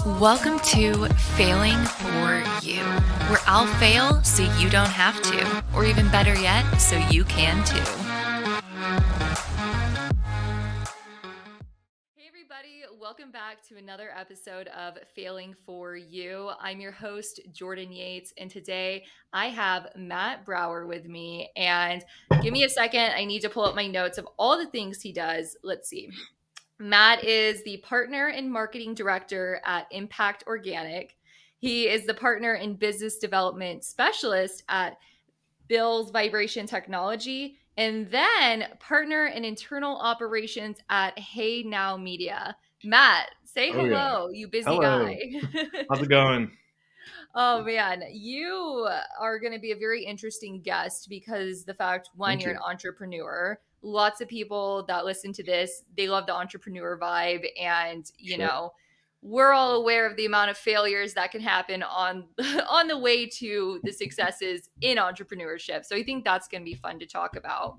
Welcome to Failing for You, where I'll fail so you don't have to, or even better yet, so you can too. Hey everybody, welcome back to another episode of Failing for You. I'm your host, Jordan Yates, and today I have Matt Brower with me. And give me a second, I need to pull up my notes of all the things he does. Let's see. Matt is the partner and marketing director at Impact Organic. He is the partner and business development specialist at Bill's Vibration Technology, and then partner in internal operations at Hey Now Media. Matt, say Oh yeah. hello, you busy guy. Hello. How's it going? Oh man, you are going to be a very interesting guest because the fact, one, Thank you're an you. entrepreneur. Lots of people that listen to this, they love the entrepreneur vibe, and Sure. we're all aware of the amount of failures that can happen on on the way to the successes in entrepreneurship. So I think that's going to be fun to talk about.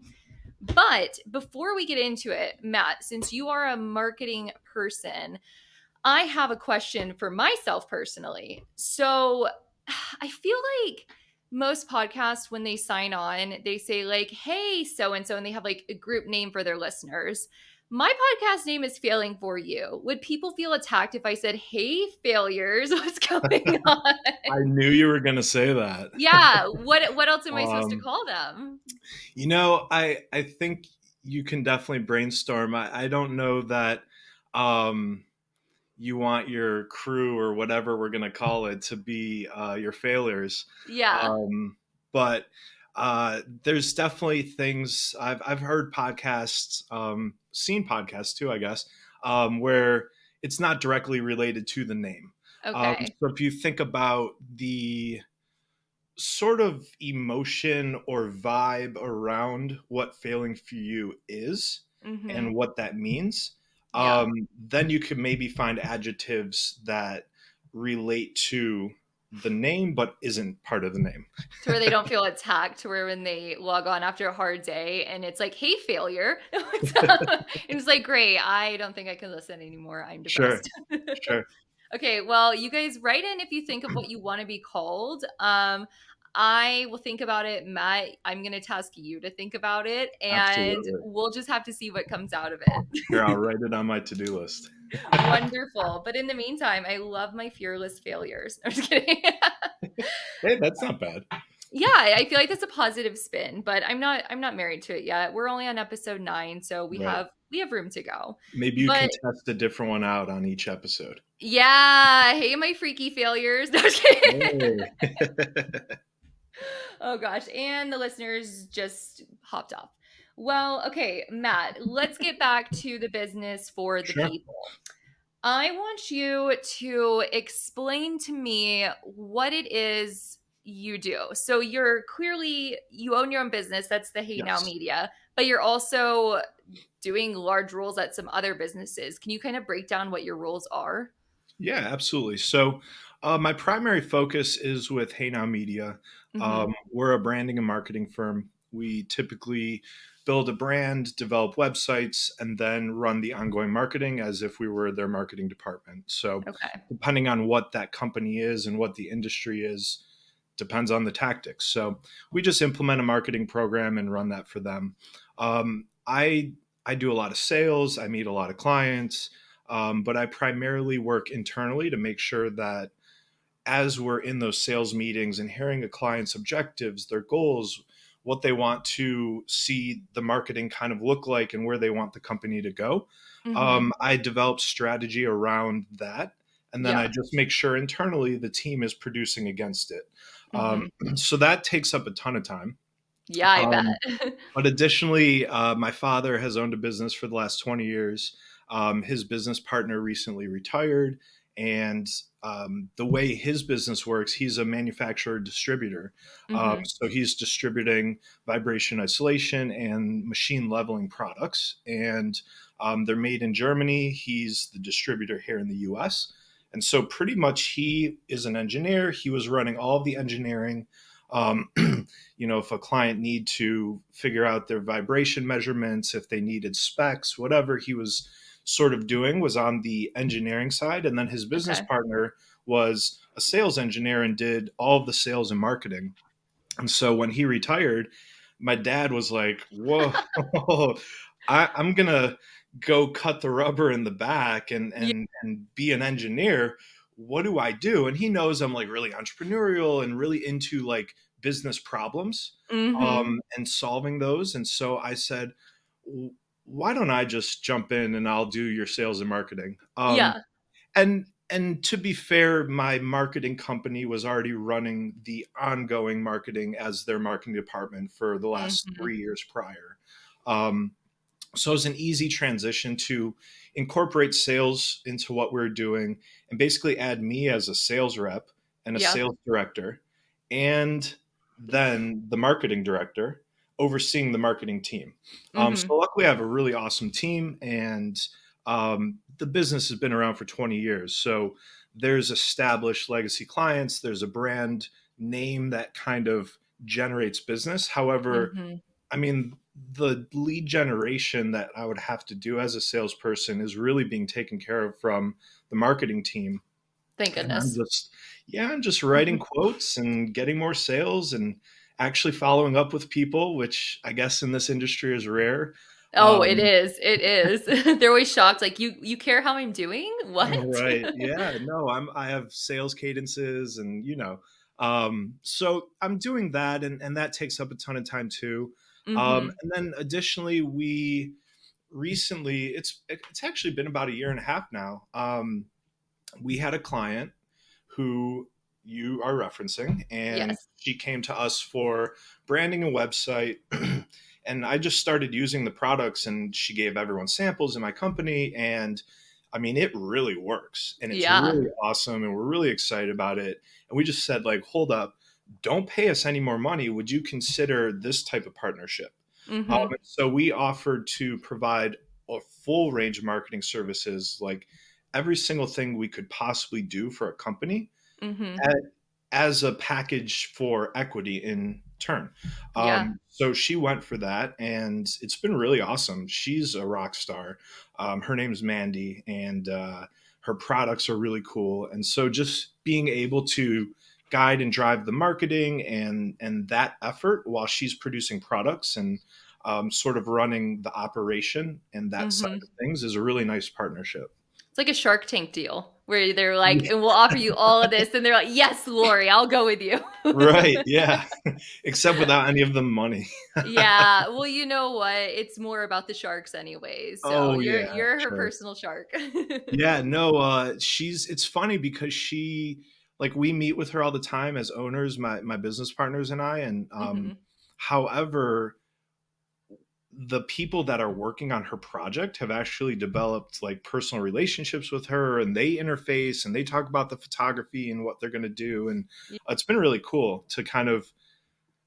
But before we get into it, Matt, since you are a marketing person, I have a question for myself personally. So I feel like most podcasts, when they sign on, they say, like, hey, so and so, and they have like a group name for their listeners. My podcast name is Failing for You. Would people feel attacked if I said, hey, failures, what's going on? I knew you were going to say that. Yeah. What else am I supposed to um, call them? I think you can definitely brainstorm. I don't know that um, you want your crew or whatever we're going to call it to be your failures. Yeah. Um, but there's definitely things I've heard podcasts, seen podcasts too, I guess, where it's not directly related to the name. Okay. So if you think about the sort of emotion or vibe around what failing for you is Mm-hmm. and what that means, Yeah. then you could maybe find adjectives that relate to the name but isn't part of the name. To where they don't feel attacked, to where when they log on after a hard day and it's like, hey, failure. It's like, great, I don't think I can listen anymore. I'm Sure, depressed. sure. Okay, well, you guys write in if you think of what you want to be called. I will think about it. Matt, I'm going to task you to think about it, and Absolutely. we'll just have to see what comes out of Here, I'll it. write it on my to-do list. Wonderful. But in the meantime, I love my fearless failures. I'm just kidding. Hey, that's not bad. Yeah, I feel like that's a positive spin, but I'm not married to it yet. We're only on episode 9, so we Right. have we have room to go. Maybe you can But test a different one out on each episode. yeah, hey my freaky failures. No, I'm just kidding. Hey. Oh gosh, and the listeners just hopped off. Well, okay, Matt, let's get back to the business for the Sure. people. I want you to explain to me what it is you do. So you own your own business. That's the Hey Now Yes. Media, but you're also doing large roles at some other businesses. Can you kind of break down what your roles are? Yeah, absolutely. So, my primary focus is with Hey Now Media. Mm-hmm. We're a branding and marketing firm. We typically build a brand, develop websites, and then run the ongoing marketing as if we were their marketing department. So, Okay. depending on what that company is and what the industry is, depends on the tactics. So, we just implement a marketing program and run that for them. I do a lot of sales. I meet a lot of clients. But I primarily work internally to make sure that as we're in those sales meetings and hearing a client's objectives, their goals, what they want to see the marketing kind of look like and where they want the company to go, Mm-hmm. I develop strategy around that. And then I Yeah. just make sure internally the team is producing against it. Mm-hmm. So that takes up a ton of time. Yeah, I bet. Um, but additionally, my father has owned a business for the last 20 years. His business partner recently retired. And the way his business works, he's a manufacturer distributor. Mm-hmm. So he's distributing vibration isolation and machine leveling products. And they're made in Germany. He's the distributor here in the US. And so pretty much he is an engineer. He was running all of the engineering. Um, if a client need to figure out their vibration measurements, if they needed specs, whatever, he was sort of doing was on the engineering side, and then his business Okay. partner was a sales engineer and did all of the sales and marketing. And so when he retired, my dad was like, "Whoa, I'm gonna go cut the rubber in the back and Yeah. be an engineer. What do I do?" And he knows I'm like really entrepreneurial and really into like business problems, Mm-hmm. and solving those. And so I said, "Why don't I just jump in and I'll do your sales and marketing?" Yeah. And to be fair, my marketing company was already running the ongoing marketing as their marketing department for the last Mm-hmm. 3 years prior. Um, so it was an easy transition to incorporate sales into what we're doing and basically add me as a sales rep and a Yeah. sales director, and then the marketing director overseeing the marketing team. Mm-hmm. So luckily, I have a really awesome team, and the business has been around for 20 years. So there's established legacy clients, there's a brand name that kind of generates business. However, Mm-hmm. I mean, the lead generation that I would have to do as a salesperson is really being taken care of from the marketing team. Thank And I'm goodness. just, yeah, I'm just writing quotes and getting more sales and actually following up with people, which I guess in this industry is rare. Oh, it Um, is. It is. They're always shocked. Like, you care how I'm doing? What? right. Yeah. No, I have sales cadences and, so I'm doing that, and that takes up a ton of time too. Mm-hmm. And then additionally, we recently, it's actually been about a year and a half now. We had a client who you are referencing, and Yes. she came to us for branding a website. And I just started using the products, and she gave everyone samples in my company. And I mean, it really works and it's Yeah. really awesome. And we're really excited about it. And we just said, like, hold up, don't pay us any more money. Would you consider this type of partnership? Mm-hmm. So we offered to provide a full range of marketing services, like every single thing we could possibly do for a company Mm-hmm. a- as a package for equity in turn. Yeah. So she went for that, and it's been really awesome. She's a rock star. Her name's Mandy, and her products are really cool. And so just being able to guide and drive the marketing and that effort while she's producing products and sort of running the operation and that side Mm-hmm. of things is a really nice partnership. It's like a Shark Tank deal where they're like, and we'll offer you all of this. And they're like, yes, Lori, I'll go with you. Right, yeah. Except without any of the money. Yeah. Well, you know what? It's more about the sharks anyways. So Oh, you're yeah, you're her sure. personal shark. Yeah, no, it's funny because like, we meet with her all the time as owners, my business partners and I, and, Mm-hmm. however, the people that are working on her project have actually developed, like, personal relationships with her, and they interface, and they talk about the photography and what they're gonna do, and, it's been really cool to kind of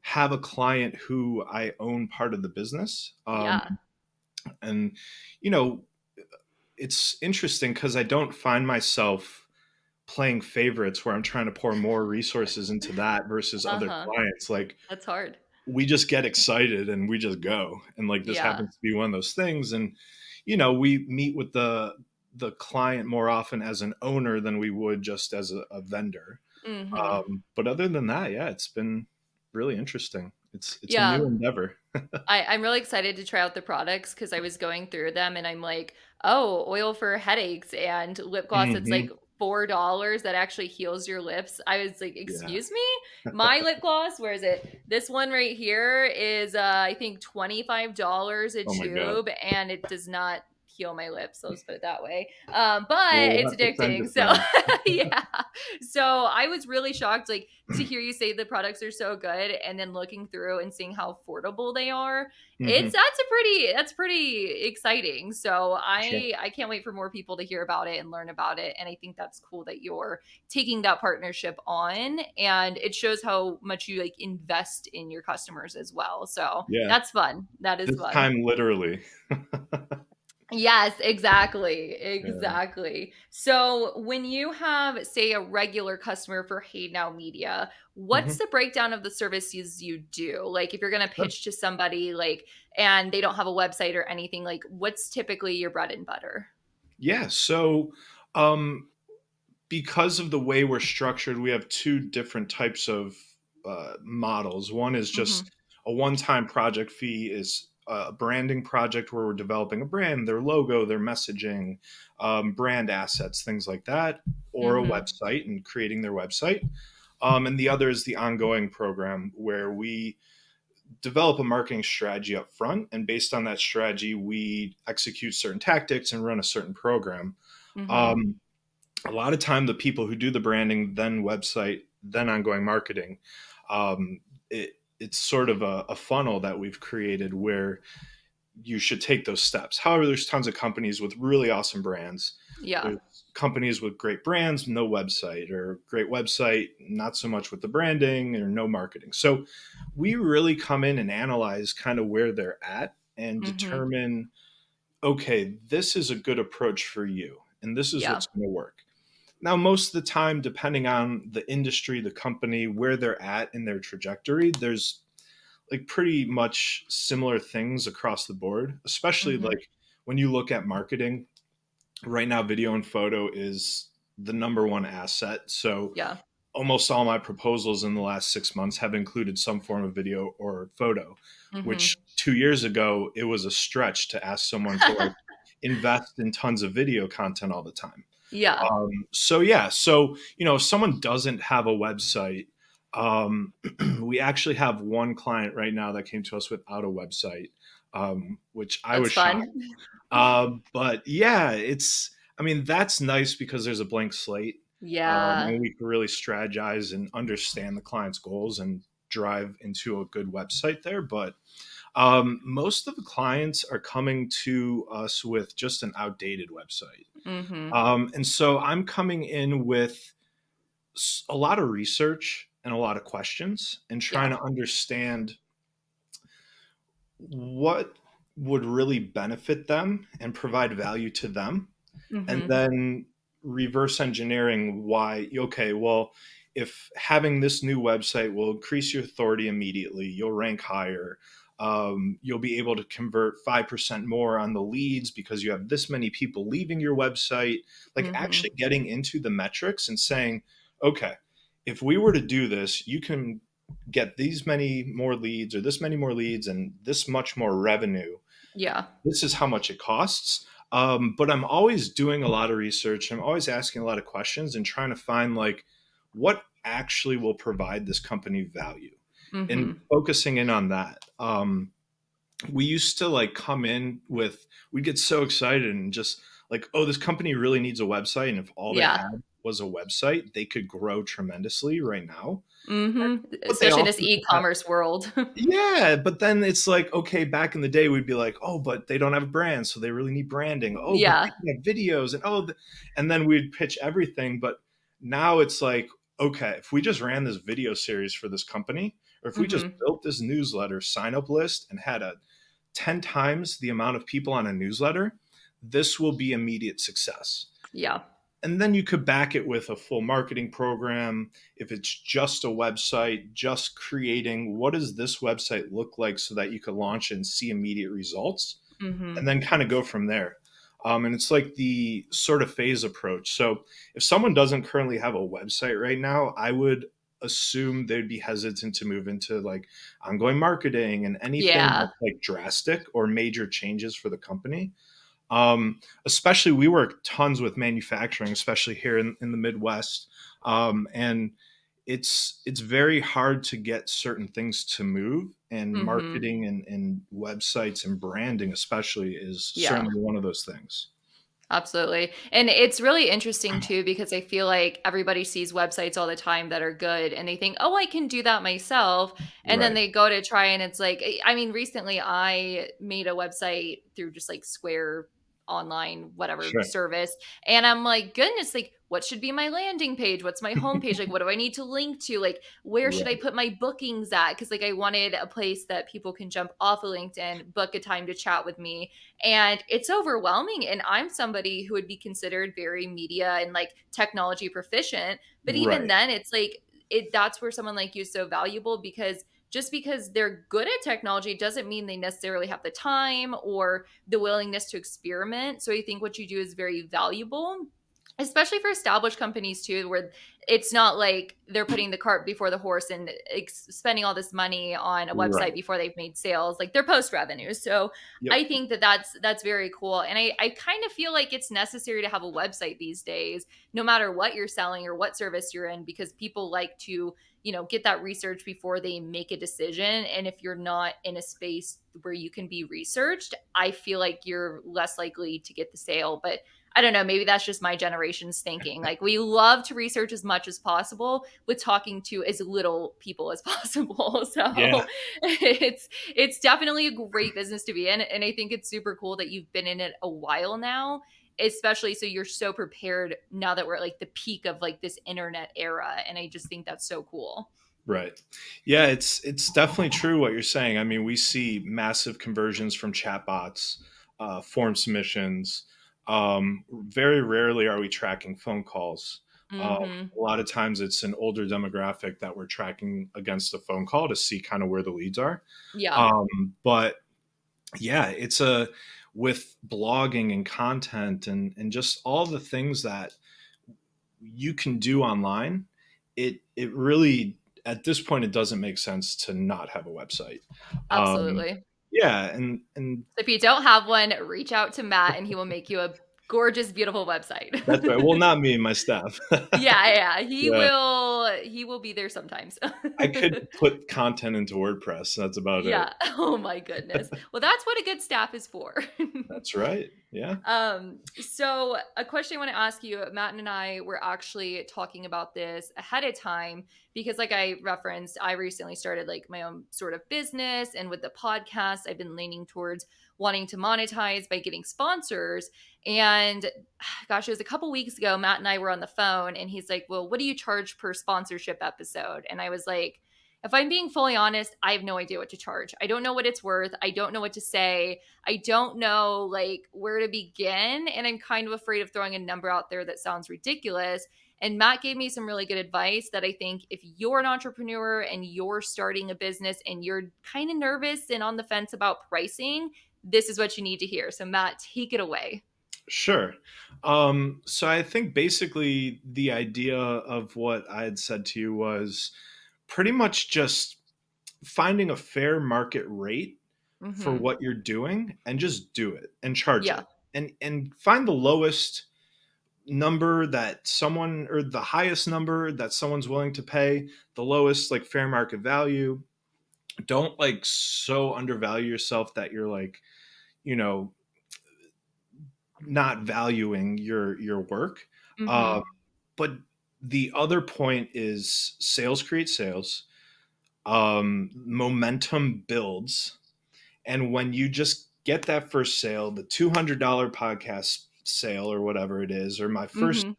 have a client who I own part of the business, Yeah. and, you know, it's interesting because I don't find myself playing favorites where I'm trying to pour more resources into that versus other Uh-huh. clients. Like, That's hard. we just get excited and we just go. And like, this Yeah. happens to be one of those things. And, we meet with the client more often as an owner than we would just as a vendor. Mm-hmm. But other than that, yeah, it's been really interesting. It's a new Yeah. endeavor. I'm really excited to try out the products because I was going through them and I'm like, oh, oil for headaches and lip gloss that's like Hmm. $4 that actually heals your lips. I was like, Yeah. excuse me? My lip gloss, where is it? This one right here is I think $25 a Oh my God. tube and it does not heal my lips. So let's put it that way. But Well, we'll it's have to send you addicting. So some. yeah. So I was really shocked like to hear you say the products are so good and then looking through and seeing how affordable they are. Hmm. That's pretty exciting. So Sure. I can't wait for more people to hear about it and learn about it. And I think that's cool that you're taking that partnership on, and it shows how much you like invest in your customers as well. So Yeah. that's fun. That is This fun. time, literally. Yes, exactly. Yeah. Exactly. So, when you have, say, a regular customer for Hey Now Media, what's Mhm. the breakdown of the services you do? Like, if you're going to Sure. pitch to somebody, like, and they don't have a website or anything, like, what's typically your bread and butter? Yeah. So, um, because of the way we're structured, we have two different types of models. One is Mm-hmm. just a one-time project fee, is a branding project where we're developing a brand, their logo, their messaging, brand assets, things like that, or a Mm-hmm. website and creating their website. And the other is the ongoing program where we develop a marketing strategy up front, and based on that strategy, we execute certain tactics and run a certain program. Mm-hmm. Um, a lot of time, the people who do the branding, then website, then ongoing marketing, it's sort of a funnel that we've created where you should take those steps. However, there's tons of companies with really awesome brands. Yeah. There's companies with great brands, no website, or great website, not so much with the branding or no marketing. So we really come in and analyze kind of where they're at and Mm-hmm. determine, okay, this is a good approach for you, and this is Yeah. what's going to work. Now, most of the time, depending on the industry, the company, where they're at in their trajectory, there's like pretty much similar things across the board, especially Mm-hmm. like when you look at marketing. Right now, video and photo is the number one asset. So Yeah. almost all my proposals in the last 6 months have included some form of video or photo, Mm-hmm. which 2 years ago, it was a stretch to ask someone to like invest in tons of video content all the time. Yeah. So yeah, so if someone doesn't have a website, we actually have one client right now that came to us without a website, which I That's was shocked. fun. But yeah, I mean, that's nice because there's a blank slate, Yeah. and we can really strategize and understand the client's goals and drive into a good website there. But most of the clients are coming to us with just an outdated website. Mm-hmm. And so I'm coming in with a lot of research and a lot of questions and trying Yeah. to understand what would really benefit them and provide value to them, and Mm-hmm. then reverse engineering why. Okay, well, if having this new website will increase your authority immediately, you'll rank higher, you'll be able to convert 5% more on the leads because you have this many people leaving your website, like Mm-hmm. actually getting into the metrics and saying, okay, if we were to do this, you can get these many more leads or this many more leads and this much more revenue. Yeah. This is how much it costs. But I'm always doing a lot of research. I'm always asking a lot of questions and trying to find like what actually will provide this company value and Mm-hmm. focusing in on that. We used to like come in with, we'd get so excited and just like, oh, this company really needs a website. And if all they Yeah. had was a website, they could grow tremendously right now. Mm-hmm. But they Especially in also this e-commerce world. yeah, but then it's like, okay, back in the day, we'd be like, oh, but they don't have a brand, so they really need branding. Oh, but Yeah. they can have videos, and and then we'd pitch everything. But now it's like, okay, if we just ran this video series for this company, or if we just Mm-hmm. built this newsletter sign up list and had a 10 times the amount of people on a newsletter, this will be immediate success. Yeah. And then you could back it with a full marketing program. If it's just a website, just creating what does this website look like so that you could launch and see immediate results, Mm-hmm. and then kind of go from there. And it's like the sort of phase approach. So if someone doesn't currently have a website right now, I would assume they'd be hesitant to move into like ongoing marketing and anything Yeah. that's like drastic or major changes for the company. Especially, we work tons with manufacturing, especially here in the Midwest, and it's very hard to get certain things to move. And Mm-hmm. marketing and websites and branding, especially, is Yeah. certainly one of those things. Absolutely. And it's really interesting too because I feel like everybody sees websites all the time that are good and they think, "Oh, I can do that myself." And then Right. they go to try and it's like I mean, recently I made a website through just like Square online whatever Sure. service and I'm like, "Goodness, like what should be my landing page? What's my homepage? Like what do I need to link to? Like where should I Right. put my bookings at?" Cuz like I wanted a place that people can jump off of LinkedIn, book a time to chat with me, and it's overwhelming, and I'm somebody who would be considered very media and like technology proficient, but even Right. then it's like that's where someone like you is so valuable because just because they're good at technology doesn't mean they necessarily have the time or the willingness to experiment. So I think what you do is very valuable, especially for established companies too, where it's not like they're putting the cart before the horse and spending all this money on a website Right. before they've made sales. Like they're post revenue. So Yep. I think that that's very cool. And I kind of feel like it's necessary to have a website these days, no matter what you're selling or what service you're in, because people like to, get that research before they make a decision. And if you're not in a space where you can be researched, I feel like you're less likely to get the sale. But I don't know, maybe that's just my generation's thinking. Like we love to research as much as possible with talking to as little people as possible. Yeah. So it's definitely a great business to be in. And I think it's super cool that you've been in it a while now, especially so you're so prepared now that we're at like the peak of like this internet era. And I just think that's so cool. Right. Yeah, it's definitely true what you're saying. I mean, we see massive conversions from chatbots, form submissions. Very rarely are we tracking phone calls. Mm-hmm. A lot of times it's an older demographic that we're tracking against a phone call to see kind of where the leads are. Yeah, But yeah, it's a with blogging and content and just all the things that you can do online, it really at this point it doesn't make sense to not have a website. Um, absolutely. yeah, and So if you don't have one, reach out to Matt and he will make you a gorgeous, beautiful website. that's right. Well, not me, my staff. Yeah, yeah. He Yeah, will he will be there sometimes. I could put content into WordPress. That's about it. Yeah. Oh my goodness. Well, that's what a good staff is for. That's right. Yeah. So a question I want to ask you, Matt and I were actually talking about this ahead of time because like I referenced, I recently started like my own sort of business, and with the podcast, I've been leaning towards wanting to monetize by getting sponsors. And gosh, it was a couple weeks ago, Matt and I were on the phone and he's like, "Well, what do you charge per sponsorship episode?" And I was like, if I'm being fully honest, I have no idea what to charge. I don't know what it's worth. I don't know what to say. I don't know like where to begin. And I'm kind of afraid of throwing a number out there that sounds ridiculous. And Matt gave me some really good advice that I think if you're an entrepreneur and you're starting a business and you're kind of nervous and on the fence about pricing, this is what you need to hear. So, Matt, take it away. Sure. So I think basically the idea of what I had said to you was pretty much just finding a fair market rate for Mm-hmm. what you're doing and just do it and charge Yeah. it and find the lowest number that someone or the highest number that someone's willing to pay, the lowest like fair market value. Don't like so undervalue yourself that you're like, you know, not valuing your work. um, Mm-hmm. but the other point is sales create sales. Momentum builds. And when you just get that first sale, the $200 podcast sale or whatever it is, or my first Mm-hmm.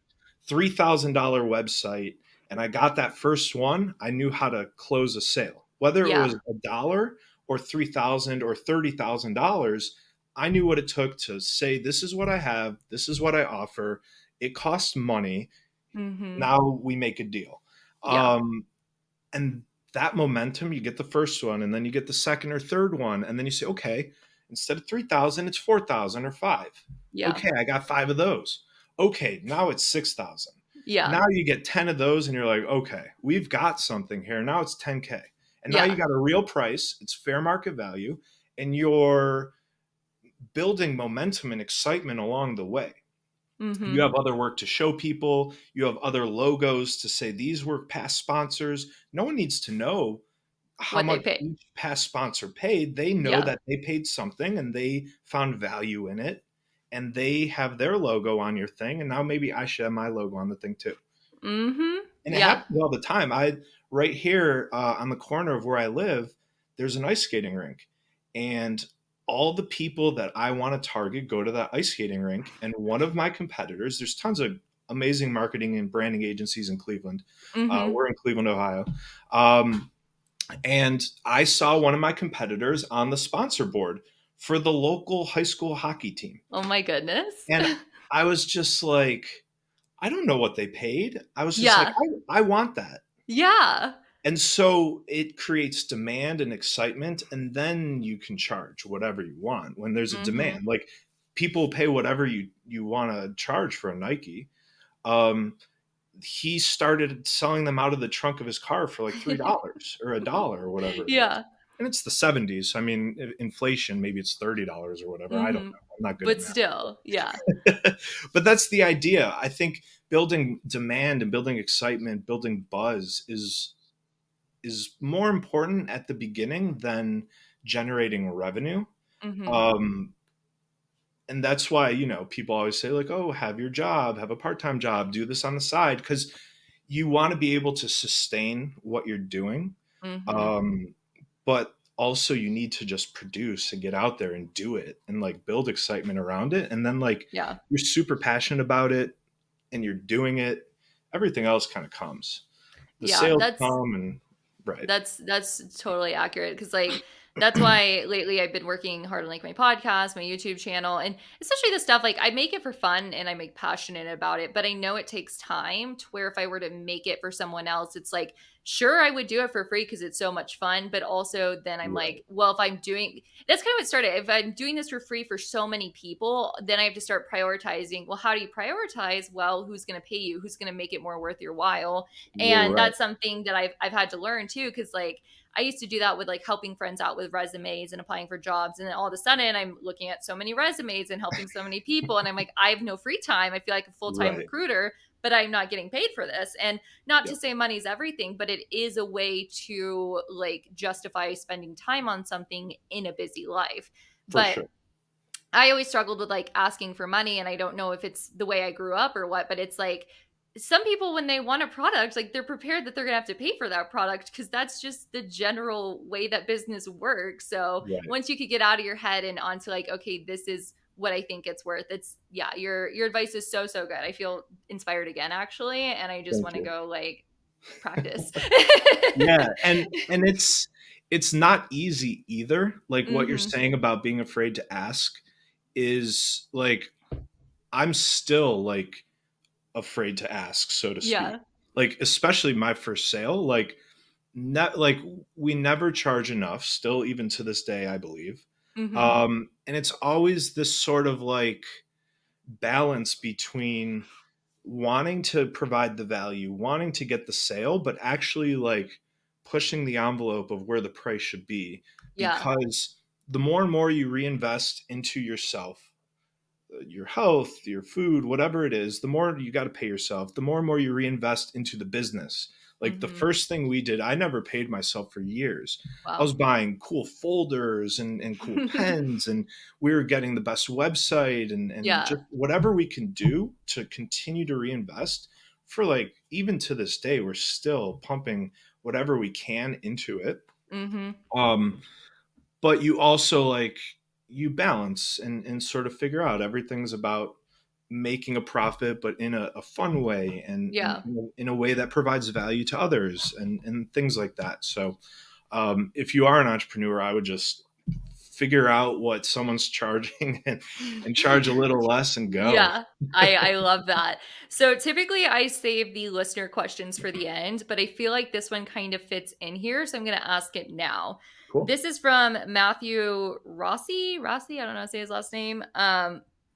$3,000 website, and I got that first one, I knew how to close a sale. Whether it Yeah. was a dollar or 3,000 or $30,000, I knew what it took to say, this is what I have, this is what I offer. It costs money. Mm-hmm. Now we make a deal. Yeah. Um, and that momentum, you get the first one and then you get the second or third one and then you say, okay, instead of 3,000 it's 4,000 or 5. Yeah. Okay, I got 5 of those. Okay, now it's 6,000. Yeah. Now you get 10 of those and you're like, okay, we've got something here. Now it's 10K, and now you Yeah. got a real price, it's fair market value, and you're building momentum and excitement along the way. You Mm-hmm. have other work to show people. You have other logos to say these were past sponsors. No one needs to know how What they much pay. each past sponsor paid. They know Yeah. that they paid something and they found value in it, and they have their logo on your thing. And now maybe I should have my logo on the thing too. Mm-hmm. And it Yeah. happens all the time. I right here on the corner of where I live, there's an ice skating rink, and all the people that I want to target go to that ice skating rink. And one of my competitors, there's tons of amazing marketing and branding agencies in Cleveland. Mm-hmm. We're in Cleveland, Ohio. Um, and I saw one of my competitors on the sponsor board for the local high school hockey team. Oh my goodness. And I was just like, I don't know what they paid. I was just like, Yeah. I want that. Yeah. And so it creates demand and excitement, and then you can charge whatever you want when there's a Mhm. demand. Like people pay whatever you want to charge for a Nike. Um, he started selling them out of the trunk of his car for like $3 or $1 or whatever it was. Yeah. And it's the 70s. I mean, inflation, maybe it's $30 or whatever. I don't Mhm. know. I'm not good at But math. still, yeah. But that's the idea. I think building demand and building excitement, building buzz is more important at the beginning than generating revenue. Mhm. Um, and that's why, people always say like, oh, have your job, have a part-time job, do this on the side, because you want to be able to sustain what you're doing. Mhm. Um, but also you need to just produce and get out there and do it and like build excitement around it. And then like Yeah. you're super passionate about it and you're doing it, everything else kind of comes. The Yeah, sales that's come and right. That's totally accurate because like that's why lately I've been working hard on like my podcast, my YouTube channel, and especially the stuff like I make it for fun and I make passionate about it, but I know it takes time to where if I were to make it for someone else, it's like sure I would do it for free because it's so much fun, but also then I'm like, Right. well, if I'm doing that's kind of what started. If I'm doing this for free for so many people, then I have to start prioritizing. Well, how do you prioritize? Well, who's going to pay you? Who's going to make it more worth your while? And Right. that's something that I've had to learn too because like I used to do that with like helping friends out with resumes and applying for jobs, and then all of a sudden I'm looking at so many resumes and helping so many people, and I'm like, I have no free time. I feel like a full-time Right. recruiter, but I'm not getting paid for this. And not to Yep. say money's everything, but it is a way to like justify spending time on something in a busy life. For But sure. I always struggled with like asking for money, and I don't know if it's the way I grew up or what, but it's like some people when they want a product, like they're prepared that they're going to have to pay for that product because that's just the general way that business works. So, Right. once you could get out of your head and onto like okay, this is what I think it's worth. It's yeah, your advice is so good. I feel inspired again actually, and I just Thank want to you. go like practice. Yeah, and it's not easy either. Like what you're Mhm. saying about being afraid to ask is like I'm still like afraid to ask, so to speak. Yeah. Like especially my first sale, like not like we never charge enough still even to this day, I believe. Mhm. And it's always this sort of like balance between wanting to provide the value, wanting to get the sale, but actually like pushing the envelope of where the price should be. Yeah. Because the more and more you reinvest into yourself, your health, your food, whatever it is, the more you got to pay yourself, the more and more you reinvest into the business. Like the Mhm. first thing we did, I never paid myself for years. I Wow. was buying cool folders and cool pens, and we were getting the best website and Yeah. just whatever we can do to continue to reinvest for like even to this day, we're still pumping whatever we can into it. Mhm. Um, but you also like you balance and sort of figure out everything's about making a profit but in a fun way and Yeah. in a way that provides value to others and things like that. So if you are an entrepreneur, I would just figure out what someone's charging and charge a little less and go. Yeah, I love that. So typically I save the listener questions for the end, but I feel like this one kind of fits in here, so I'm going to ask it now. Cool. This is from Matthew Rossi. Rossi, I don't know how to say his last name.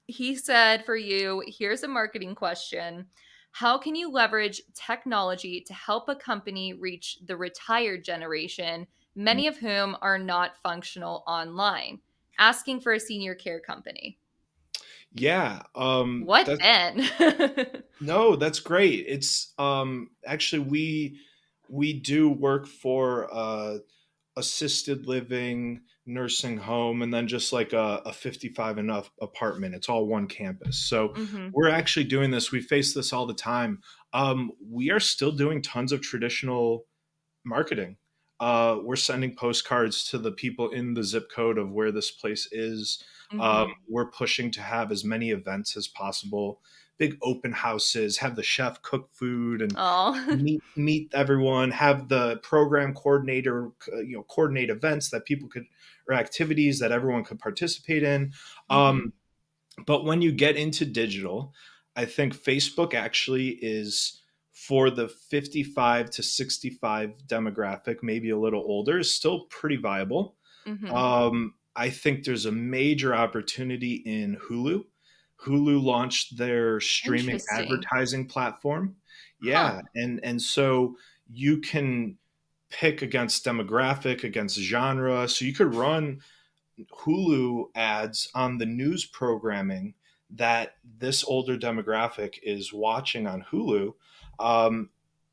He said for you, here's a marketing question. How can you leverage technology to help a company reach the retired generation, many of whom are not functional online? Asking for a senior care company. Yeah, What that's then? no, that's great. It's actually we do work for assisted living, nursing home, and then just like a 55 and up apartment. It's all one campus. So Mhm. we're actually doing this. We face this all the time. We are still doing tons of traditional marketing. We're sending postcards to the people in the zip code of where this place is. Mhm. We're pushing to have as many events as possible, big open houses, have the chef cook food and Oh. meet everyone, have the program coordinator coordinate events that people could or activities that everyone could participate in. Mhm. But when you get into digital, I think Facebook actually is for the 55 to 65 demographic, maybe a little older, is still pretty viable. Mm-hmm. I think there's a major opportunity in Hulu. Hulu launched their streaming Interesting. advertising platform. Huh. Yeah, and so you can pick against demographic, against genre. So you could run Hulu ads on the news programming that this older demographic is watching on Hulu, um,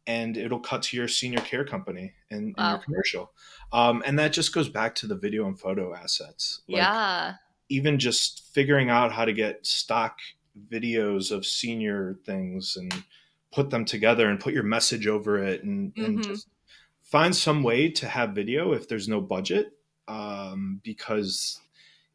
and it'll cut to your senior care company in your Wow. commercial. And that just goes back to the video and photo assets. Like, Yeah. even just figuring out how to get stock videos of senior things and put them together and put your message over it, and Mm-hmm. just find some way to have video if there's no budget. Because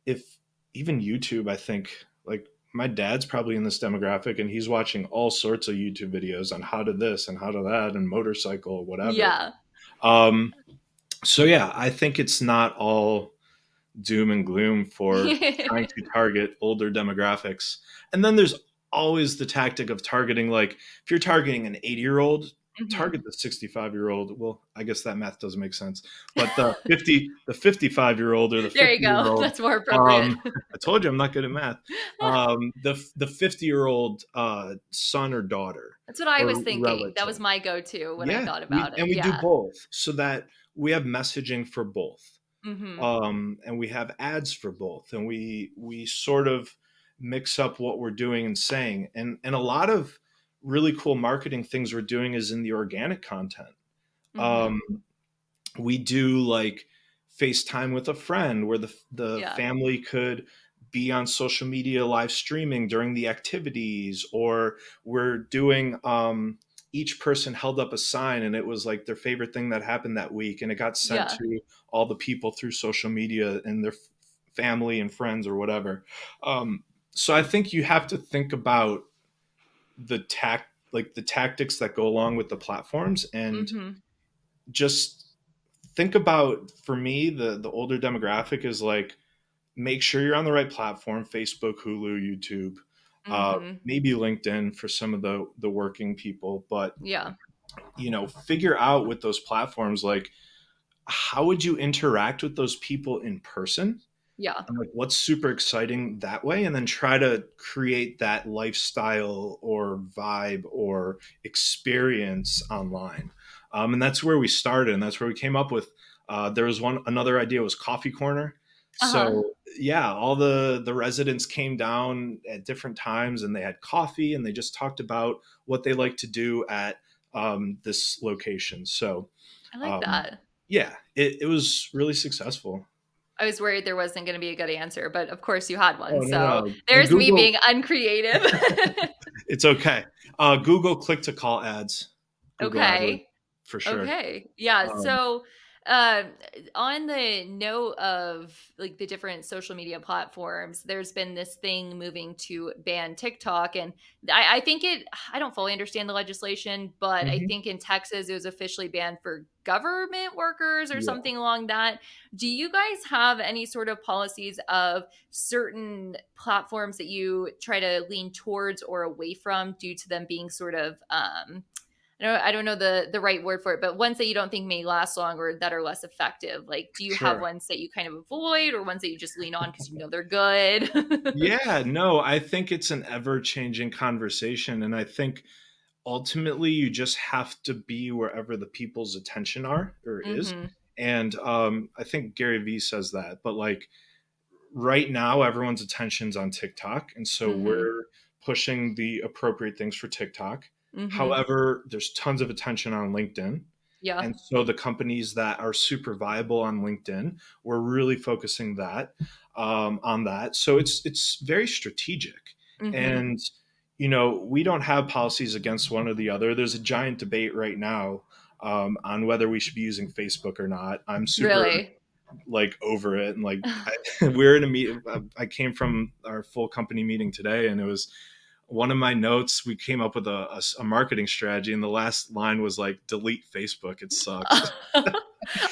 if even YouTube, I think, like, my dad's probably in this demographic and he's watching all sorts of YouTube videos on how to this and how to that and motorcycle, whatever. Yeah. Um, so yeah, I think it's not all doom and gloom for trying to target older demographics. And then there's always the tactic of targeting, like, if you're targeting an 80-year-old, Hmm. target the 65-year-old. Well, I guess that math doesn't make sense. But the 55-year-old or the There you 50 year go. old, That's more appropriate. I told you I'm not good at math. The 50-year-old son or daughter That's what I was or thinking. That was relative. my go-to when I Yeah, thought we about it. and we do Yeah. both so that we have messaging for both, Hmm. and we have ads for both, and we sort of mix up what we're doing and saying, and a lot of really cool marketing things we're doing is in the organic content. Hmm. um, we do like FaceTime with a friend where the Yeah. family could be on social media live streaming during the activities, or we're doing each person held up a sign and it was like their favorite thing that happened that week, and it got sent Yeah. to all the people through social media and their family and friends or whatever. So I think you have to think about the tactics that go along with the platforms, and Hmm. just think about, for me, the older demographic is like, make sure you're on the right platform: Facebook, Hulu, YouTube, Hmm. maybe LinkedIn for some of the working people. But Yeah. figure out with those platforms, like, how would you interact with those people in person, Yeah. and like what's super exciting that way, and then try to create that lifestyle or vibe or experience online. And that's where we started, and that's where we came up with, there was one another idea, was coffee corner. Uh-huh. So yeah, all the residents came down at different times and they had coffee and they just talked about what they like to do at this location. So I like um, that. yeah, it was really successful. I was worried there wasn't going to be a good answer, but of course you had Oh, one. no, So no. And there's me Google, being uncreative. it's okay. Google click to call ads, Google AdWords, Okay. for sure. Okay. Yeah. Um, So, uh, on the note of like the different social media platforms, there's been this thing moving to ban TikTok. And I think I don't fully understand the legislation, but I mhm. think in Texas it was officially banned for government workers or Yeah, something along that. Do you guys have any sort of policies of certain platforms that you try to lean towards or away from due to them being sort of, I don't know the right word for it, but ones that you don't think may last long or that are less effective. Like, do you have sure. ones that you kind of avoid or ones that you just lean on because you know they're good? Yeah, no, I think it's an ever changing conversation. And I think ultimately you just have to be wherever the people's attention are or is. Hmm. And I think Gary Vee says that, but like, right now everyone's attention's on TikTok, and so Hmm. we're pushing the appropriate things for TikTok. Hmm. However, there's tons of attention on LinkedIn. Yeah. And so the companies that are super viable on LinkedIn, we're really focusing that, on that. So it's very strategic. Hmm. And we don't have policies against one or the other. There's a giant debate right now, on whether we should be using Facebook or not. I'm super Really. like over it, and like, we're in a meet. I came from our full company meeting today, and it was one of my notes. We came up with a marketing strategy, and the last line was like, "Delete Facebook. It sucks."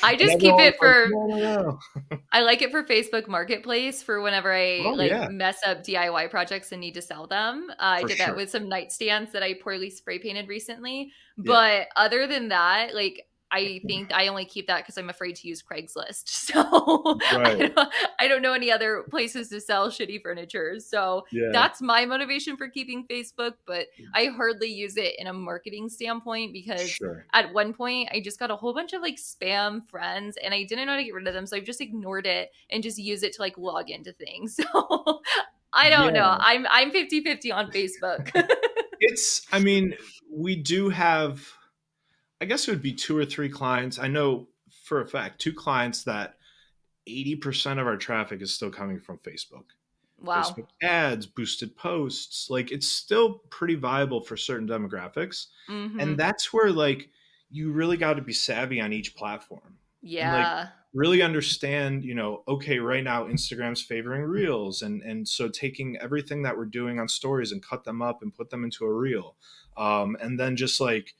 I And just keep everyone was it like, for no, no, no. I like it for Facebook Marketplace for whenever I Oh like yeah, mess up DIY projects and need to sell them. I for did that sure. with some nightstands that I poorly spray painted recently. Yeah, But other than that, like I think I only keep that because I'm afraid to use Craigslist. So right. I don't know any other places to sell shitty furniture. So Yeah, that's my motivation for keeping Facebook. But I hardly use it in a marketing standpoint because sure. at one point I just got a whole bunch of like spam friends and I didn't know how to get rid of them. So I've just ignored it and just use it to like log into things. So I don't know. Yeah. I'm 50-50 on Facebook. I mean, we do have, I guess it would be two or three clients. I know for a fact, two clients that 80% of our traffic is still coming from Facebook. Wow. Facebook ads, boosted posts, like it's still pretty viable for certain demographics. And Mhm. that's where like you really got to be savvy on each platform and like Yeah. really understand, okay, right now Instagram's favoring reels and so taking everything that we're doing on stories and cut them up and put them into a reel. And then just like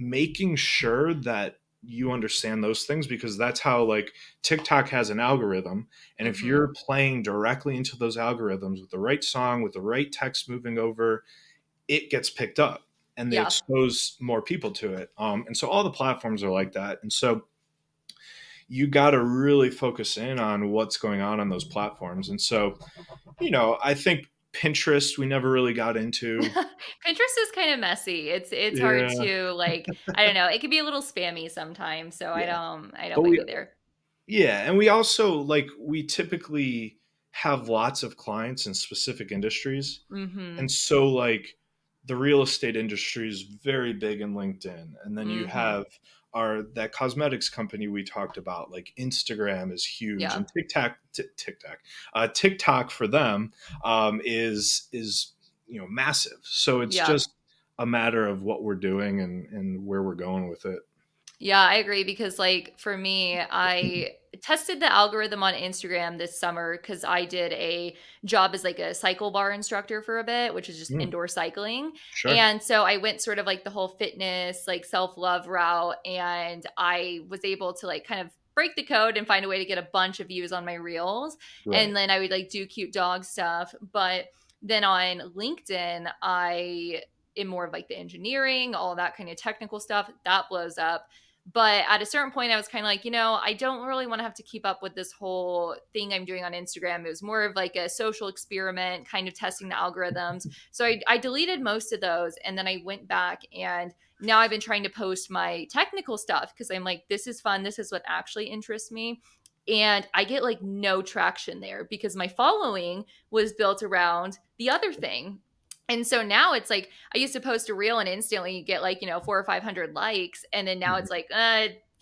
making sure that you understand those things because that's how like TikTok has an algorithm, and if Mhm. you're playing directly into those algorithms with the right song with the right text moving over, it gets picked up and they Yeah. expose more people to it. And so all the platforms are like that, and so you got to really focus in on what's going on those platforms. And so I think Pinterest we never really got into. Pinterest is kind of messy. It's hard Yeah, to like I don't know. It can be a little spammy sometimes, so yeah, I don't but blame we you there. Yeah, and we also like we typically have lots of clients in specific industries. And Mhm. so like the real estate industry is very big in LinkedIn. And then you Mhm. have our that cosmetics company we talked about, like Instagram is huge Yeah. and TikTok for them is massive. So it's Yeah. just a matter of what we're doing and where we're going with it. Yeah, I agree because like for me, I tested the algorithm on Instagram this summer because I did a job as like a cycle bar instructor for a bit, which is just Mm, indoor cycling. sure. And so I went sort of like the whole fitness, like self-love route, and I was able to like kind of break the code and find a way to get a bunch of views on my reels. Right. And then I would like do cute dog stuff. But then on LinkedIn, I am more of like the engineering, all that kind of technical stuff that blows up. But at a certain point, I was kind of like, I don't really want to have to keep up with this whole thing I'm doing on Instagram. It was more of like a social experiment, kind of testing the algorithms. So I deleted most of those. And then I went back and now I've been trying to post my technical stuff because I'm like, this is fun. This is what actually interests me. And I get like no traction there because my following was built around the other thing. And so now it's like I used to post a reel and instantly you get like, 400 or 500 likes. And then now it's Mhm. like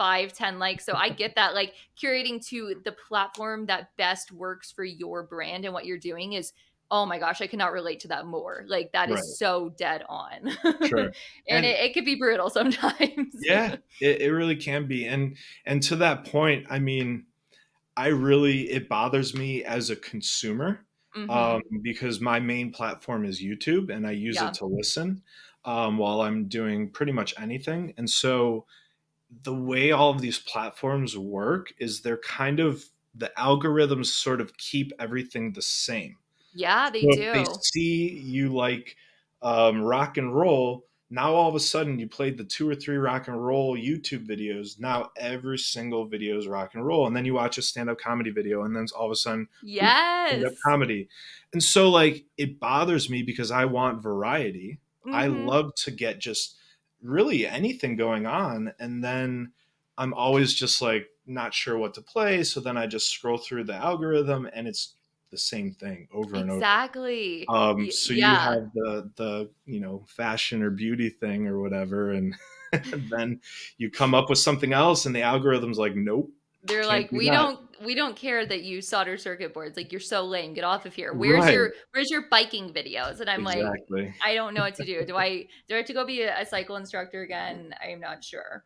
5-10 likes. So I get that like curating to the platform that best works for your brand and what you're doing is, oh my gosh, I cannot relate to that more. Like that is Right. so dead on. Sure. And And it could be brutal sometimes. yeah, it really can be. And to that point, I mean, it bothers me as a consumer, Hmm. because my main platform is YouTube and I use it Yeah. to listen, while I'm doing pretty much anything. And so the way all of these platforms work is the algorithms sort of keep everything the same. Yeah, they So if they do. see you like rock and roll, now all of a sudden you played the two or three rock and roll YouTube videos. Now every single video is rock and roll. And then you watch a stand up comedy video, and then all of a sudden, boop, stand up Yes. comedy. And so, like, it bothers me because I want variety. I Hmm. love to get just really anything going on. And then I'm always just like not sure what to play. So then I just scroll through the algorithm and it's the same thing over and over. Exactly. So you Yeah. have the fashion or beauty thing or whatever, and then you come up with something else, and the algorithm's like, nope, They're can't like, do we that. don't care that you solder circuit boards. Like you're so lame. Get off of here. Right, Where's your biking videos? And I'm like, exactly. I don't know what to do. Do I have to go be a cycle instructor again? I'm not sure.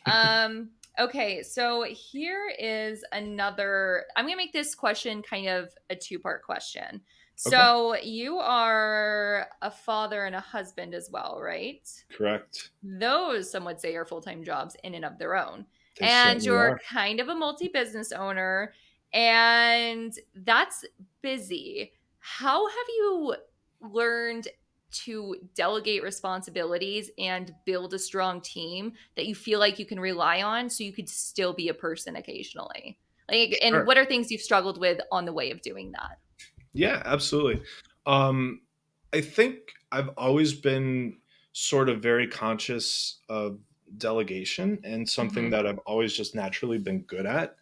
Um, okay, so here is another. I'm gonna make this question kind of a two-part question. Okay, So you are a father and a husband as well, right? correct. Those some would say are full-time jobs in and of their own. They and certainly you're are. kind of a multi-business owner, and that's busy. How have you learned to delegate responsibilities and build a strong team that you feel like you can rely on so you could still be a person occasionally? Like, and Sure. what are things you've struggled with on the way of doing that? Yeah, absolutely. Um, I think I've always been sort of very conscious of delegation and something Mhm. that I've always just naturally been good at.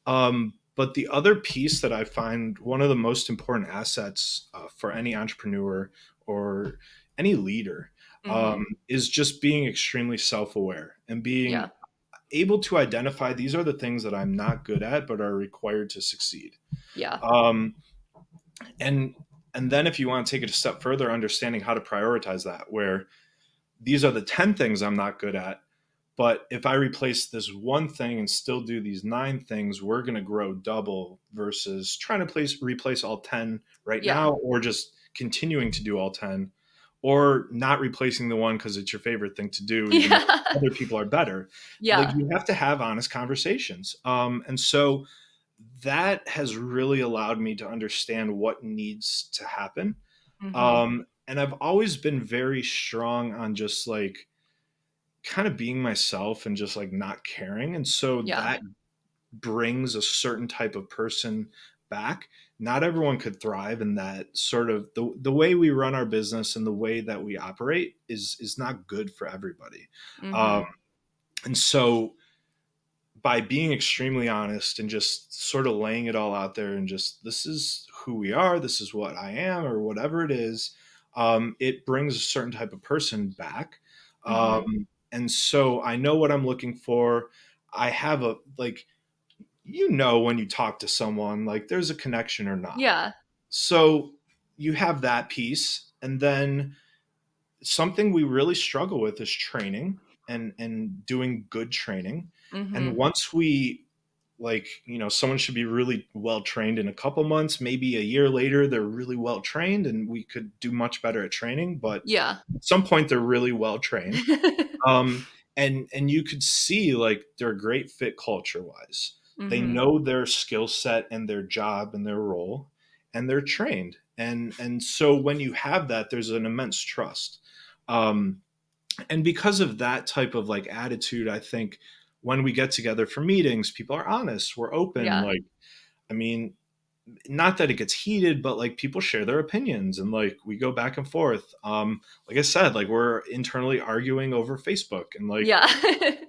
But the other piece that I find one of the most important assets for any entrepreneur or any leader Mhm. is just being extremely self aware and being Yeah. able to identify these are the things that I'm not good at but are required to succeed. Yeah. Um, and and then if you want to take it a step further, understanding how to prioritize that, where these are the 10 things I'm not good at, but if I replace this one thing and still do these 9 things, we're going to grow double versus trying to replace all 10 right Yeah. now, or just continuing to do all 10, or not replacing the one because it's your favorite thing to do, even though Yeah. other people are better. Like, Yeah. you have to have honest conversations. And so that has really allowed me to understand what needs to happen. Mhm. And I've always been very strong on just like kind of being myself and just like not caring. And so Yeah. that brings a certain type of person back. Not everyone could thrive in that sort of the way we run our business and the way that we operate is not good for everybody. Um, Mhm. and so by being extremely honest and just sort of laying it all out there and just this is who we are, this is what I am, or whatever it is, it brings a certain type of person back. Mhm. And so I know what I'm looking for. I have a like, when you talk to someone, like there's a connection or not. Yeah. So you have that piece, and then something we really struggle with is training and doing good training. And Mhm. once we someone should be really well trained in a couple months, maybe a year later they're really well trained and we could do much better at training, but Yeah. at some point they're really well trained. um, and you could see like they're a great fit culture wise. They Mhm. know their skill set and their job and their role, and they're trained. And so when you have that, there's an immense trust. Um, and because of that type of like attitude, I think when we get together for meetings, people are honest, we're open. Yeah. Like, I mean, not that it gets heated, but like people share their opinions and like we go back and forth. Like I said, like we're internally arguing over Facebook, and like Yeah.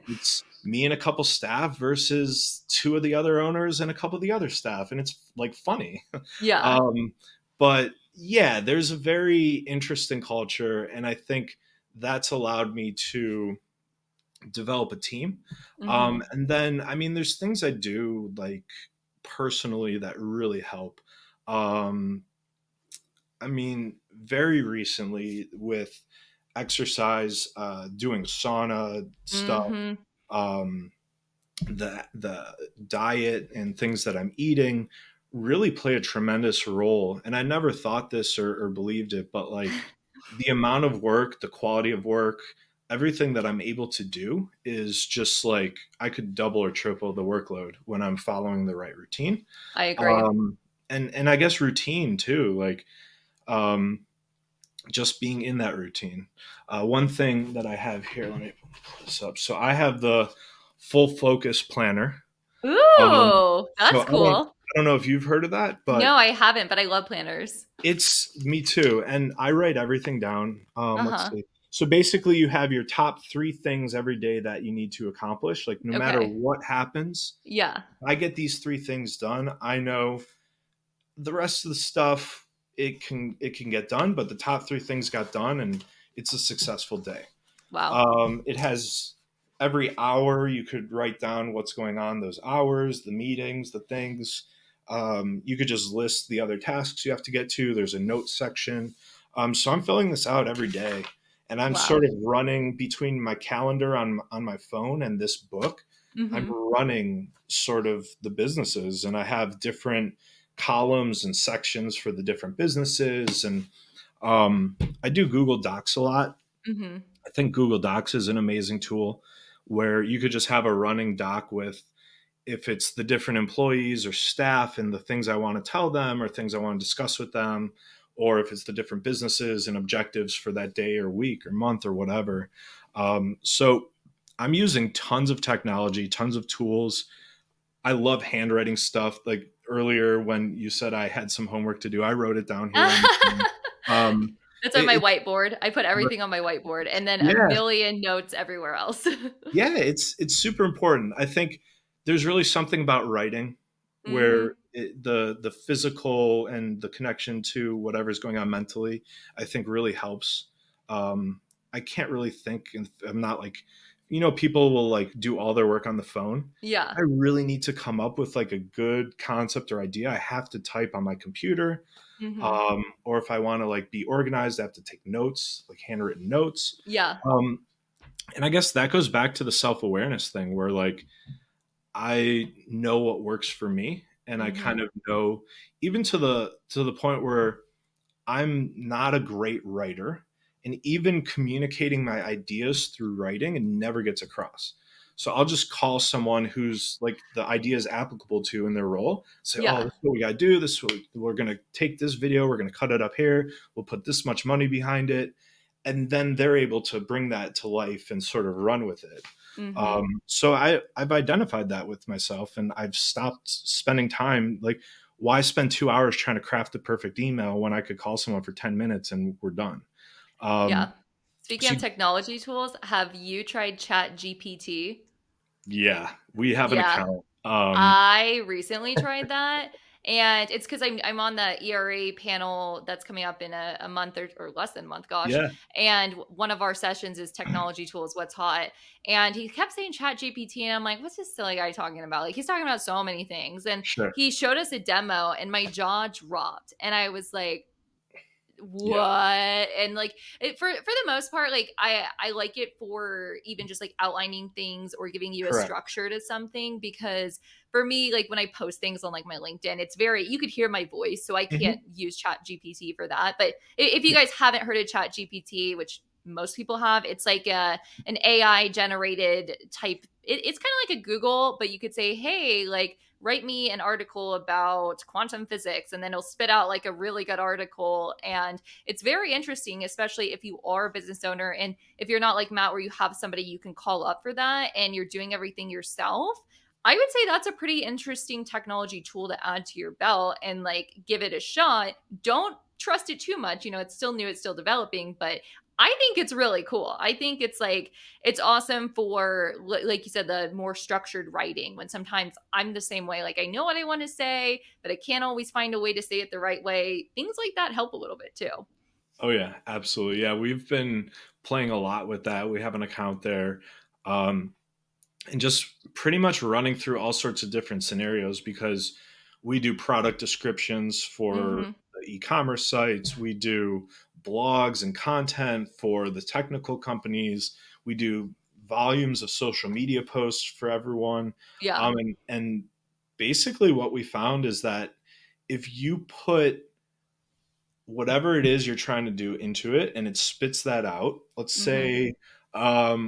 it's me and a couple staff versus two of the other owners and a couple of the other staff, and it's like funny. Yeah. um, but yeah, there's a very interesting culture, and I think that's allowed me to develop a team. Mhm. And then, I mean, there's things I do like personally that really help. Um, I mean, very recently with exercise, doing sauna stuff, Mhm. um, the diet and things that I'm eating really play a tremendous role. And I never thought this or believed it, but like the amount of work, the quality of work, everything that I'm able to do is just like I could double or triple the workload when I'm following the right routine. I agree. Um, and I guess routine too, like um, just being in that routine. One thing that I have here, let me pull this up. So I have the full focus planner. Ooh, So that's cool. I don't know if you've heard of that, No, but I haven't, but I love planners. it's me too. And I write everything down. Let's Uh-huh. see. So basically, you have your top 3 things every day that you need to accomplish. Like no matter Okay. what happens, Yeah. I get these 3 things done. I know the rest of the stuff it can get done, but the top 3 things got done, and it's a successful day. Wow. It has every hour you could write down what's going on those hours, the meetings, the things. You could just list the other tasks you have to get to. There's a notes section. So I'm filling this out every day, and I'm Wow. sort of running between my calendar on my phone and this book. I'm Mhm. running sort of the businesses, and I have different columns and sections for the different businesses, and I do Google Docs a lot. Mhm. I think Google Docs is an amazing tool. where you could just have a running doc with, if it's the different employees or staff and the things I want to tell them or things I want to discuss with them, or if it's the different businesses and objectives for that day or week or month or whatever. So I'm using tons of technology, tons of tools. I love handwriting stuff. Like earlier when you said I had some homework to do, I wrote it down here on the phone. Um, That's on it, my it, whiteboard. I put everything on my whiteboard and then a yeah, million notes everywhere else. yeah, it's super important. I think there's really something about writing where Mhm. the physical and the connection to whatever's going on mentally, I think really helps. I can't really think, and I'm not like, people will like do all their work on the phone. Yeah. I really need to come up with like a good concept or idea. I have to type on my computer, Mhm. or if I want to like be organized, I have to take notes, like handwritten notes. Yeah. Um, and I guess that goes back to the self awareness thing where like I know what works for me and I kind Mhm. of know, even to the point where I'm not a great writer, and even communicating my ideas through writing and never gets across. So I'll just call someone who's like the idea is applicable to in their role. Say, "Oh, Yeah. this is what we got to do. This is what we're going to take this video. We're going to cut it up here. We'll put this much money behind it," and then they're able to bring that to life and sort of run with it. Mhm. So I've identified that with myself, and I've stopped spending time like, why spend 2 hours trying to craft the perfect email when I could call someone for 10 minutes and we're done. Yeah. Um, Speaking so of technology tools, have you tried Chat GPT? yeah, we have an Yeah. account. I recently tried that, and it's because I'm on the ERA panel that's coming up in a month or less than a month, gosh. Yeah, And one of our sessions is technology tools, what's hot. And he kept saying Chat GPT, and I'm like, what's this silly guy talking about? Like, he's talking about so many things. And sure. he showed us a demo, and my jaw dropped. And I was like, Yeah, what? And like for the most part, like I like it for even just like outlining things or giving you a correct. structure to something, because for me, like when I post things on like my LinkedIn, it's very, you could hear my voice, so I can't Hmm. use Chat GPT for that. But if you guys haven't heard of Chat GPT, which most people have, it's like an AI generated type. It's kind of like a Google, but you could say, hey, like write me an article about quantum physics, and then it'll spit out like a really good article. And it's very interesting, especially if you are a business owner and if you're not like Matt where you have somebody you can call up for that and you're doing everything yourself. I would say that's a pretty interesting technology tool to add to your belt and like give it a shot. Don't trust it too much, it's still new, it's still developing, but I think it's really cool. I think it's like it's awesome for, like you said, the more structured writing, when sometimes I'm the same way, like I know what I want to say but I can't always find a way to say it the right way. Things like that help a little bit too. Oh yeah, absolutely. Yeah, we've been playing a lot with that. We have an account there. Um, and just pretty much running through all sorts of different scenarios because we do product descriptions for Mm-hmm. the e-commerce sites, we do blogs and content for the technical companies, we do volumes of social media posts for everyone. Yeah. And basically what we found is that if you put whatever it is you're trying to do into it and it spits that out. Let's Mm-hmm. say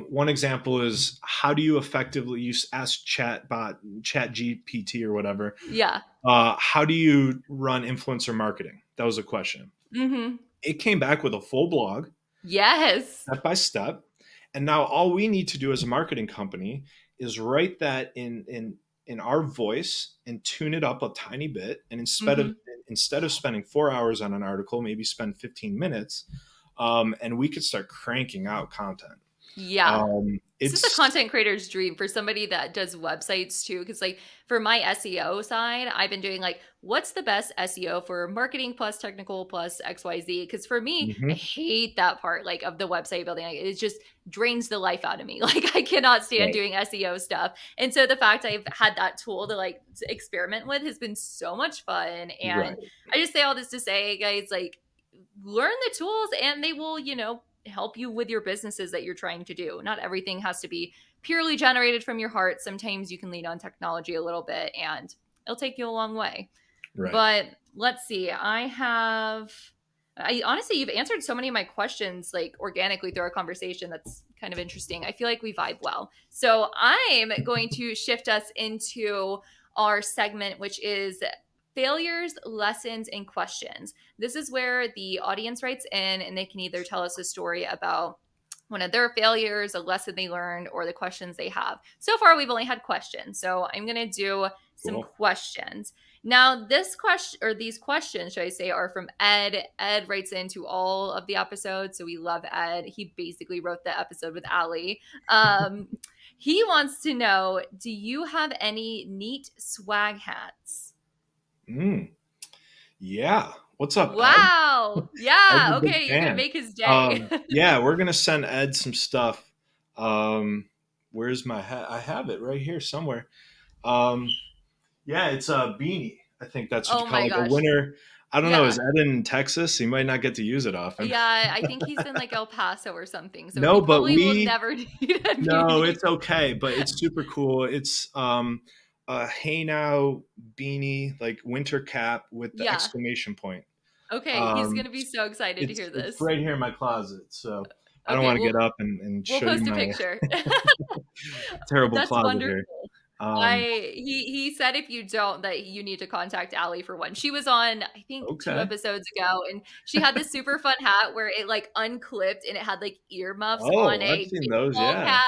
one example is, how do you effectively use ask chat GPT or whatever, Yeah. how do you run influencer marketing? That was a question. Mm-hmm. It came back with a full blog, Yes. step by step. And now all we need to do as a marketing company is write that in our voice and tune it up a tiny bit. And Mm-hmm. instead of spending 4 hours on an article, maybe spend 15 minutes, and we could start cranking out content. Yeah. This is a It's content creator's dream for somebody that does websites too. Cause like for my SEO side, I've been doing like, what's the best SEO for marketing plus technical plus XYZ? Cause for me, I mhm, hate that part like of the website building. Like, it just drains the life out of me. Like I cannot stand right, doing SEO stuff. And so the fact I've had that tool to like to experiment with has been so much fun. And right, I just say all this to say, guys, like learn the tools and they will, help you with your businesses that you're trying to do. Not everything has to be purely generated from your heart. Sometimes you can lean on technology a little bit and it'll take you a long way. right. But let's see. I have I honestly, you've answered so many of my questions like organically through our conversation. That's kind of interesting. I feel like we vibe well. So I'm going to shift us into our segment, which is failures, lessons, and questions. This is where the audience writes in and they can either tell us a story about one of their failures, a lesson they learned, or the questions they have. So far, we've only had questions. So I'm going to do some Cool. questions. Now, this question or these questions, should I say, are from Ed. Ed writes into all of the episodes, so we love Ed. He basically wrote the episode with Allie. Um, he wants to know, do you have any neat swag hats? Mm, yeah. What's up, Ed? Wow. Ed's a Yeah. big Okay, you're gonna fan. make his day. Yeah, we're gonna send Ed some stuff. Um, where's my hat? I have it right here somewhere. Um, yeah, it's a beanie. I think that's what you Oh call my like a gosh. winter. I don't know. Is Yeah. Ed in Texas? He might not get to use it often. Yeah, I think he's in like El Paso or something. So he No, but probably will we never need a no, beanie. it's okay, but it's super cool. It's a hey now beanie, like winter cap with the Yeah. exclamation point. Okay, he's Um, gonna be so excited to hear it's this. right here in my closet, so I don't Okay, want to we'll get up and we'll show you post a my picture. terrible That's closet wonderful. here. Um, He said if you don't that you need to contact Allie for one. She was on I think 2 okay. episodes ago and she had this super fun hat where it like unclipped and it had like earmuffs on Oh, I've a seen those. baseball Yeah, cap.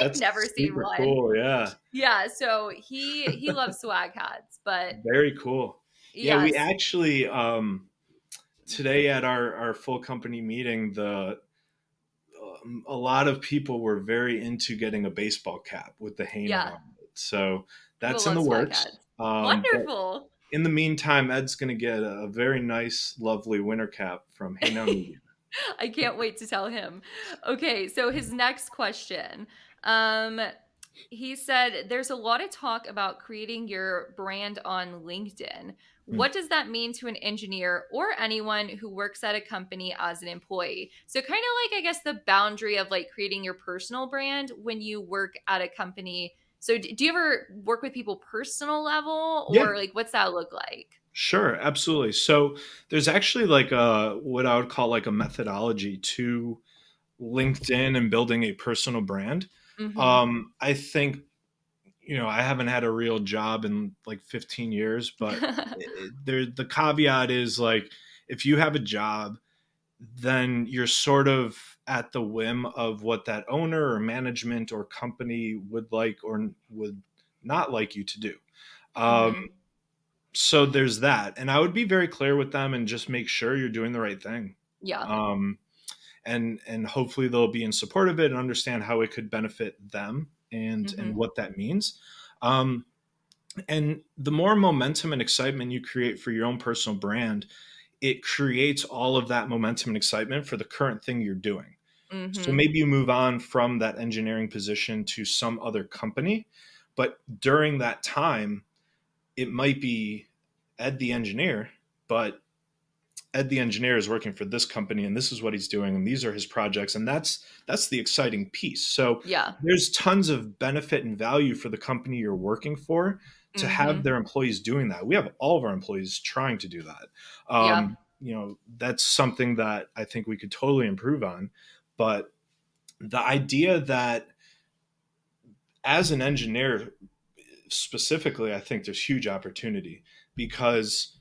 I've that's never seen super one. cool. Yeah, Yeah, so he loves swag hats, but very cool. Yeah, we yes. actually today at our full company meeting, the a lot of people were very into getting a baseball cap with the hey now Yeah, on it. So people that's in love the swag works. hats. But Wonderful. in the meantime, Ed's going to get a very nice, lovely winter cap from Hey Now Media. I can't wait to tell him. Okay, so his next question. Um, he said, There's a lot of talk about creating your brand on LinkedIn. Hmm. What does that mean to an engineer or anyone who works at a company as an employee? So, kind of like, I guess, the boundary of like creating your personal brand when you work at a company. So, do you ever work with people personal level Yeah, or like what's that look like? sure, absolutely. So there's actually like a what I would call like a methodology to LinkedIn and building a personal brand. Mm I think I haven't had a real job in like 15 years, but hmm. the caveat is like if you have a job, then you're sort of at the whim of what that owner or management or company would like or would not like you to do. Mm Um, hmm. so there's that, and I would be very clear with them and just make sure you're doing the right thing. Yeah. Um, and hopefully they'll be in support of it and understand how it could benefit them Mm and hmm. what that means. Um, and the more momentum and excitement you create for your own personal brand, it creates all of that momentum and excitement for the current thing you're doing. Mm So hmm. maybe you move on from that engineering position to some other company, but during that time, it might be Ed the engineer, but Ed the engineer is working for this company and this is what he's doing and these are his projects and that's the exciting piece. So Yeah. there's tons of benefit and value for the company you're working for to Mm have hmm. their employees doing that. We have all of our employees trying to do that. Yeah. That's something that I think we could totally improve on. But the idea that as an engineer specifically, I think there's huge opportunity because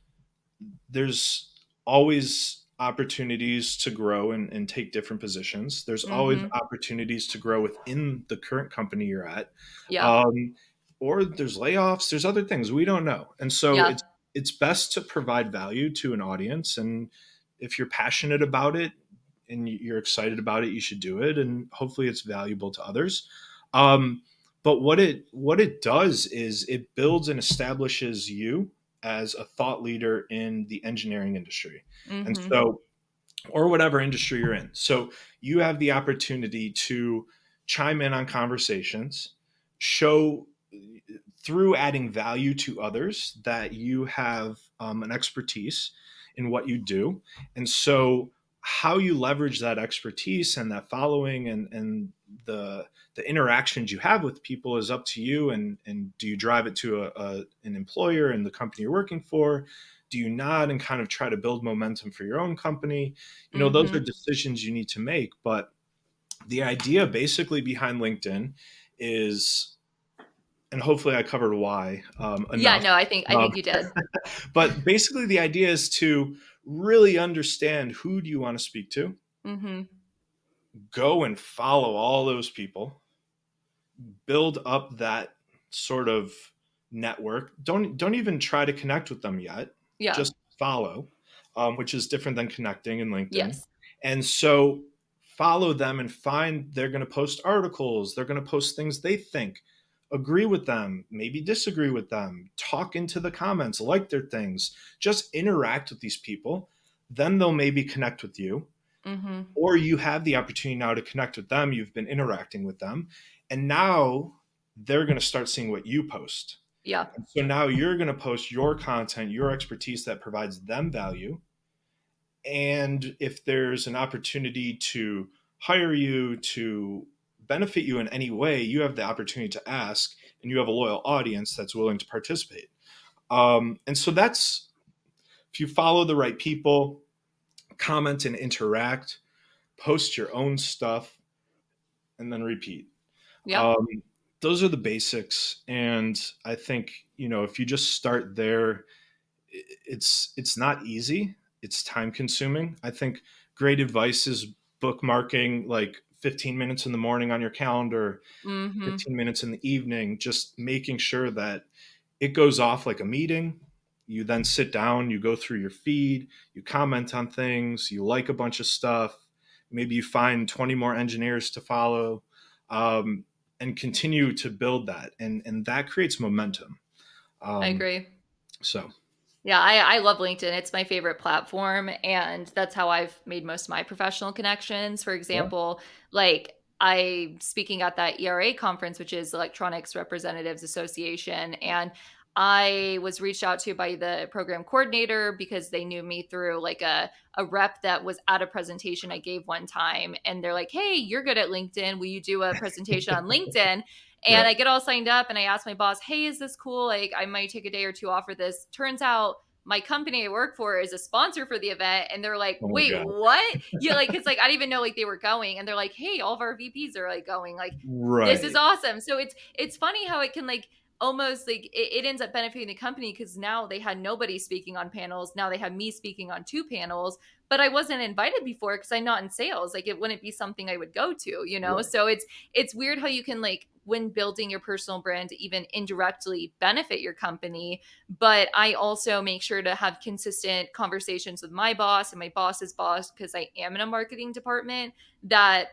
there's always opportunities to grow and take different positions. There's Mm always hmm. opportunities to grow within the current company you're at. Yeah. Um, or there's layoffs, there's other things we don't know. And so Yeah. it's best to provide value to an audience. And if you're passionate about it and you're excited about it, you should do it. And hopefully it's valuable to others. Um, but what it does is it builds and establishes you as a thought leader in the engineering industry. Mm And hmm. so, or whatever industry you're in. So you have the opportunity to chime in on conversations, show through adding value to others that you have an expertise in what you do. And so, how you leverage that expertise and that following and the interactions you have with people is up to you. And do you drive it to an employer and the company you're working for? Do you not, and kind of try to build momentum for your own company? Those are Mm-hmm. decisions you need to make. But the idea basically behind LinkedIn is, and hopefully I covered why Yeah, enough. no, I think you did. But basically, the idea is to really understand who do you want to speak to, Mm-hmm. go and follow all those people, build up that sort of network. Don't even try to connect with them yet. Yeah. Just follow, which is different than connecting in LinkedIn. Yes. And so follow them and find they're going to post articles. They're going to post things they think. Agree with them, maybe disagree with them. Talk into the comments, like their things. Just interact with these people. Then they'll maybe connect with you, Mm-hmm. or you have the opportunity now to connect with them. You've been interacting with them, and now they're going to start seeing what you post. Yeah. And so now you're going to post your content, your expertise that provides them value. And if there's an opportunity to hire you, to benefit you in any way, you have the opportunity to ask, and you have a loyal audience that's willing to participate. And so that's, if you follow the right people, comment and interact, post your own stuff, and then repeat. Yeah. Um, those are the basics, and I think if you just start there, it's not easy. It's time consuming. I think great advice is bookmarking like 15 minutes in the morning on your calendar, Mm-hmm. 15 minutes in the evening, just making sure that it goes off like a meeting. You then sit down, you go through your feed, you comment on things, you like a bunch of stuff. Maybe you find 20 more engineers to follow, um, and continue to build that. And that creates momentum. I Um, agree. so, Yeah, I love LinkedIn. It's my favorite platform. And that's how I've made most of my professional connections. For yeah. example, like I speaking at that ERA conference, which is Electronics Representatives Association. And I was reached out to by the program coordinator because they knew me through like a rep that was at a presentation I gave one time. And they're like, hey, you're good at LinkedIn. Will you do a presentation on LinkedIn? And Right. I get all signed up and I ask my boss, hey, is this cool? Like, I might take a day or two off for this. Turns out my company I work for is a sponsor for the event. And they're like, Oh my wait, God. what? Yeah, like, cause like I didn't even know like they were going. And they're like, hey, all of our VPs are like going. Like, this is Right. awesome. So it's funny how it can like almost like it ends up benefiting the company because now they had nobody speaking on panels. Now they have me speaking on two panels, but I wasn't invited before because I'm not in sales. Like it wouldn't be something I would go to, you know? Right. So it's weird how you can like when building your personal brand even indirectly benefit your company. But I also make sure to have consistent conversations with my boss and my boss's boss because I am in a marketing department that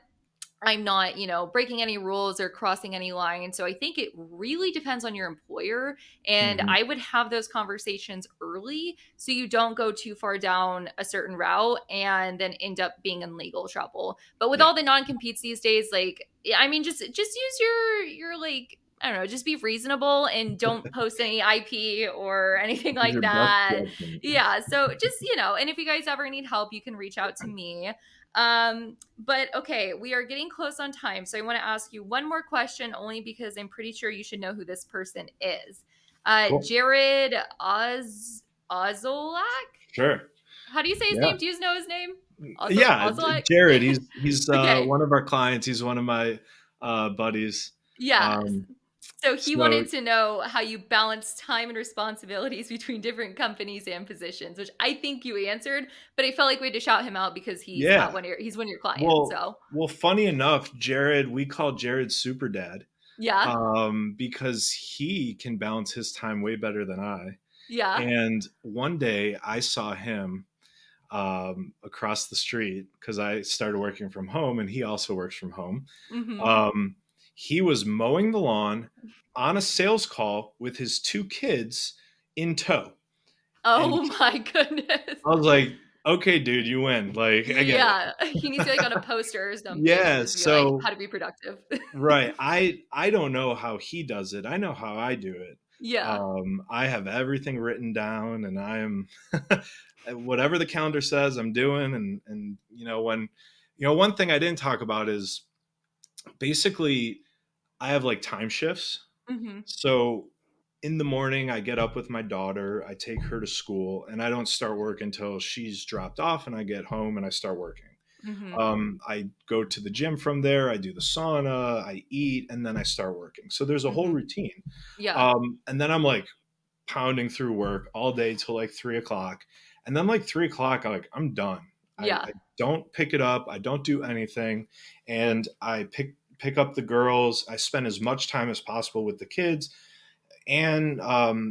I'm not, breaking any rules or crossing any lines. So I think it really depends on your employer. And Mhm. I would have those conversations early so you don't go too far down a certain route and then end up being in legal trouble. But with Yeah. all the non-competes these days, like, I mean, just use your like, I don't know, just be reasonable and don't post any IP or anything Use like your best that. judgment. Yeah. So just, and if you guys ever need help, you can reach out to me. But okay, we are getting close on time. So I want to ask you one more question only because I'm pretty sure you should know who this person is. Cool. Jared Ozolak? Sure. How do you say his Yeah. name? Do you know his name? Yeah. Ozolak? Jared, he's Okay. one of our clients. He's one of my buddies. Yes. Um, So he so wanted to know how you balance time and responsibilities between different companies and positions, which I think you answered, but I felt like we had to shout him out because yeah. he's one of your clients. Well, So funny enough, Jared, we call Jared Super Dad, yeah. because he can balance his time way better than I. Yeah. And one day I saw him across the street because I started working from home, and he also works from home. Mm-hmm. Um, he was mowing the lawn on a sales call with his two kids in tow. And Oh my goodness. I was like, okay, dude, you win. Like, I get it. Yeah. He needs to be like on a poster or something and Yeah. just be like, how So, to be productive. right. I don't know how he does it. I know how I do it. Yeah. I have everything written down, and I am whatever the calendar says, I'm doing. And when one thing I didn't talk about is basically I have like time shifts. Mhm. So in the morning, I get up with my daughter, I take her to school, and I don't start work until she's dropped off, and I get home and I start working. Mhm. I go to the gym from there, I do the sauna, I eat, and then I start working. So there's a whole Mhm. routine. Yeah. And then I'm like pounding through work all day till like 3 o'clock. And then like 3 o'clock, I'm done. Yeah. I don't pick it up. I don't do anything. And I pick up the girls. I spend as much time as possible with the kids. And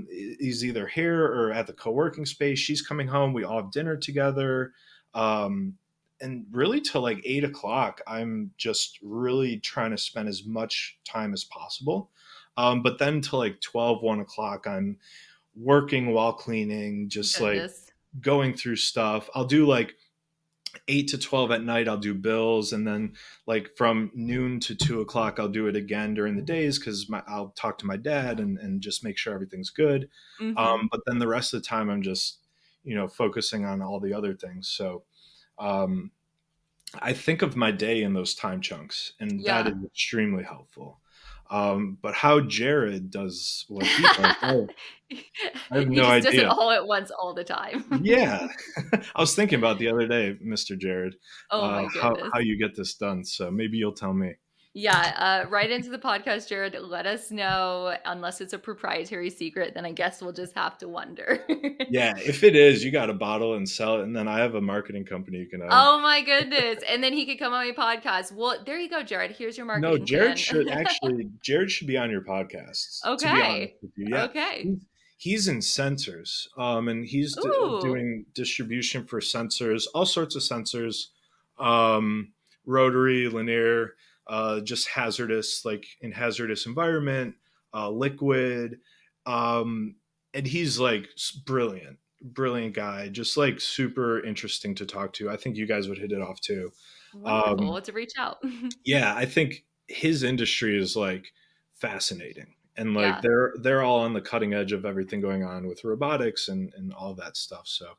is either here or at the co-working space. She's coming home. We all have dinner together. And really till like 8 o'clock, I'm just really trying to spend as much time as possible. But then till like 12, 1 o'clock, I'm working while cleaning, just like Goodness. going through stuff. I'll do like 8 to 12 at night, I'll do bills. And then like from noon to 2 o'clock, I'll do it again during the days because I'll talk to my dad and just make sure everything's good. Mhm. But then the rest of the time, I'm just, focusing on all the other things. So um, I think of my day in those time chunks, and that Yeah. is extremely helpful. But how Jared does what he does, I have He no just does it idea. all at once all the time. Yeah, I was thinking about the other day, Mr. Jared, Oh my how goodness. you get this done. So maybe you'll tell me. Yeah, right into the podcast, Jared. Let us know. Unless it's a proprietary secret, then I guess we'll just have to wonder. Yeah, if it is, you got to bottle and sell it, and then I have a marketing company you can own. Oh my goodness. And then he could come on my podcast. Well, there you go, Jared. Here's your No, marketing plan. Jared should be on your podcasts. To be honest Okay. with you, yeah, Okay. he's in sensors, and he's Ooh. doing distribution for sensors, all sorts of sensors, um, rotary, linear, just hazardous, like in hazardous environment, liquid, um, and he's like brilliant, brilliant guy, just like super interesting to talk to. I think you guys would hit it off too. Wonderful. Um, Let's reach out. yeah, I think his industry is like fascinating. And like Yeah. they're all on the cutting edge of everything going on with robotics and all that stuff. So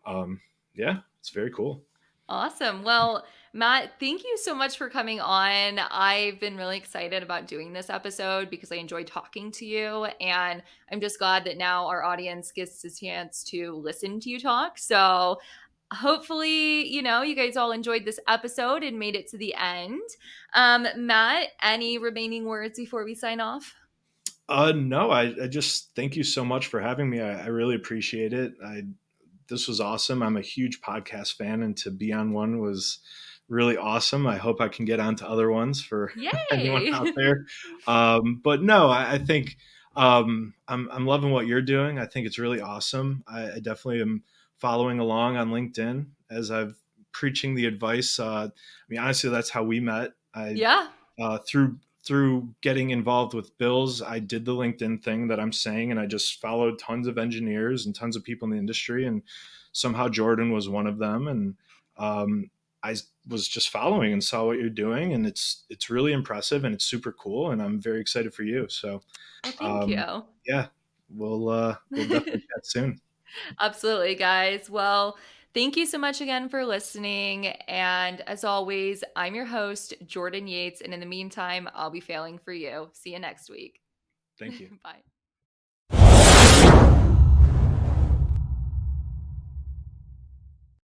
um yeah, it's very cool. Awesome. Well, Matt, thank you so much for coming on. I've been really excited about doing this episode because I enjoy talking to you. And I'm just glad that now our audience gets a chance to listen to you talk. So hopefully, you guys all enjoyed this episode and made it to the end. Matt, any remaining words before we sign off? No, I just thank you so much for having me. I really appreciate it. This was awesome. I'm a huge podcast fan, and to be on one was really awesome. I hope I can get on to other ones for anyone Yay. out there. But no, I think I'm loving what you're doing. I think it's really awesome. I definitely am following along on LinkedIn as I've preaching the advice. I mean, honestly, that's how we met. I Yeah. through getting involved with bills, I did the LinkedIn thing that I'm saying, and I just followed tons of engineers and tons of people in the industry, and somehow Jordan was one of them, and I was just following and saw what you're doing, and it's really impressive and it's super cool, and I'm very excited for you. So Well, thank um, you. yeah, we'll definitely chat soon. Absolutely, guys. Well, thank you so much again for listening. And as always, I'm your host, Jordan Yates. And in the meantime, I'll be failing for you. See you next week. Thank you. Bye.